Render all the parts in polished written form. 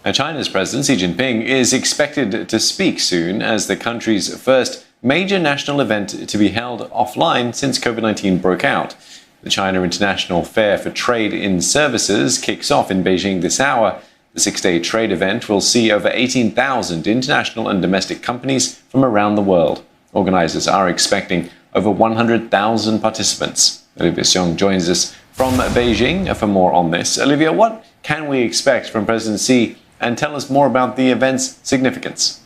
Now, China's President Xi Jinping is expected to speak soon as the country's first major national event to be held offline since COVID-19 broke out. The China International Fair for Trade in Services kicks off in Beijing this hour. The six-day trade event will see over 18,000 international and domestic companies from around the world. Organisers are expecting over 100,000 participants. Olivia Xiong joins us from Beijing for more on this. Olivia, what can we expect from President Xi? And tell us more about the event's significance.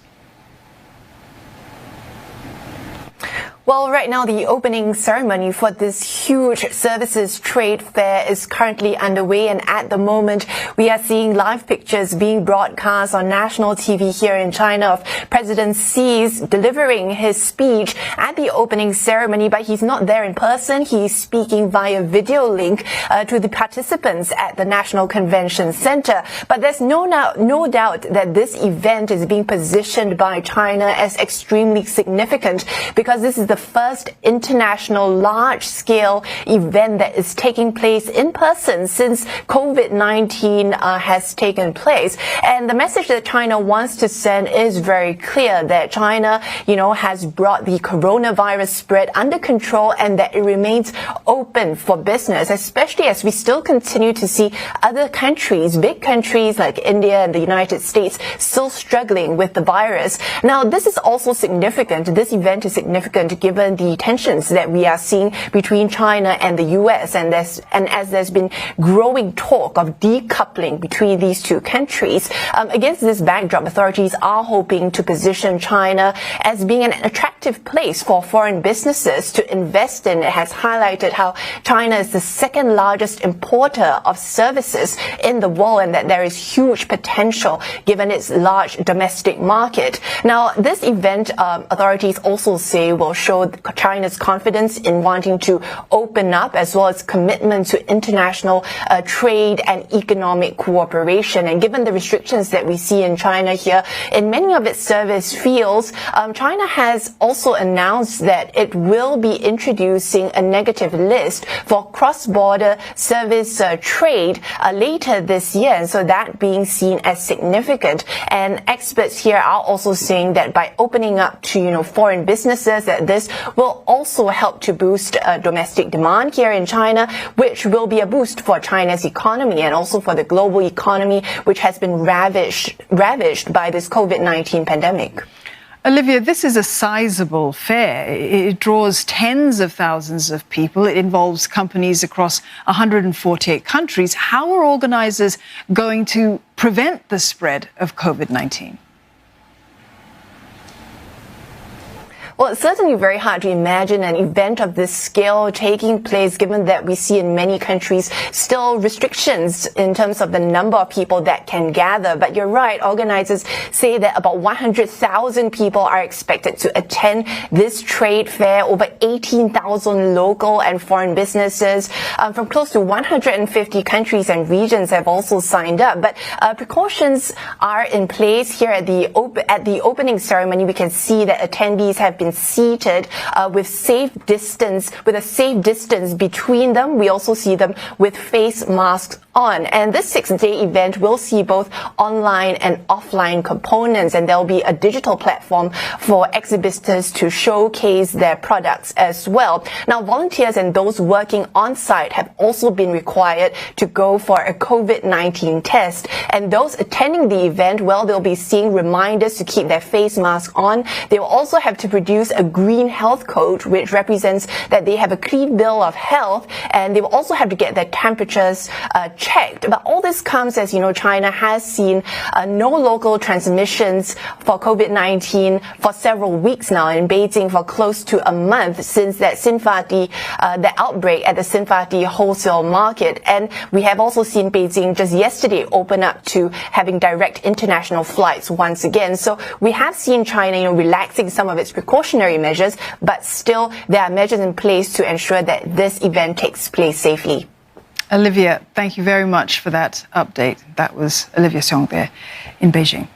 Well, right now, the opening ceremony for this huge services trade fair is currently underway. And at the moment, we are seeing live pictures being broadcast on national TV here in China of President Xi's delivering his speech at the opening ceremony. But he's not there in person. He's speaking via video link to the participants at the National Convention Center. But there's no doubt that this event is being positioned by China as extremely significant because this is the first international large-scale event that is taking place in person since COVID-19 has taken place. And the message that China wants to send is very clear, that China, has brought the coronavirus spread under control and that it remains open for business, especially as we still continue to see other countries, big countries like India and the United States, still struggling with the virus. Now, this is also significant. This event is significant given the tensions that we are seeing between China and the U.S. and as there's been growing talk of decoupling between these two countries. Against this backdrop, authorities are hoping to position China as being an attractive place for foreign businesses to invest in. It has highlighted how China is the second largest importer of services in the world and that there is huge potential given its large domestic market. Now, this event, authorities also say, will show China's confidence in wanting to open up, as well as commitment to international trade and economic cooperation. And given the restrictions that we see in China here, in many of its service fields, China has also announced that it will be introducing a negative list for cross-border service trade later this year. And so that being seen as significant. And experts here are also saying that by opening up to, foreign businesses, that this will also help to boost domestic demand here in China, which will be a boost for China's economy and also for the global economy, which has been ravaged by this COVID-19 pandemic. Olivia, this is a sizable fair. It draws tens of thousands of people. It involves companies across 148 countries. How are organisers going to prevent the spread of COVID-19? Well, it's certainly very hard to imagine an event of this scale taking place, given that we see in many countries still restrictions in terms of the number of people that can gather. But you're right, organisers say that about 100,000 people are expected to attend this trade fair. Over 18,000 local and foreign businesses from close to 150 countries and regions have also signed up. But precautions are in place here at the opening ceremony. We can see that attendees have been seated with a safe distance between them. We also see them with face masks on. And this 6-day event will see both online and offline components, and there will be a digital platform for exhibitors to showcase their products as well. Now, volunteers and those working on site have also been required to go for a COVID-19 test. And those attending the event, well, they'll be seeing reminders to keep their face mask on. They will also have to produce a green health code, which represents that they have a clean bill of health, and they will also have to get their temperatures checked. But all this comes as, China has seen no local transmissions for COVID-19 for several weeks now in Beijing, for close to a month since that CIFTIS, the outbreak at the CIFTIS wholesale market. And we have also seen Beijing just yesterday open up to having direct international flights once again. So we have seen China, relaxing some of its precautionary measures, but still there are measures in place to ensure that this event takes place safely. Olivia, thank you very much for that update. That was Olivia Xiong there in Beijing.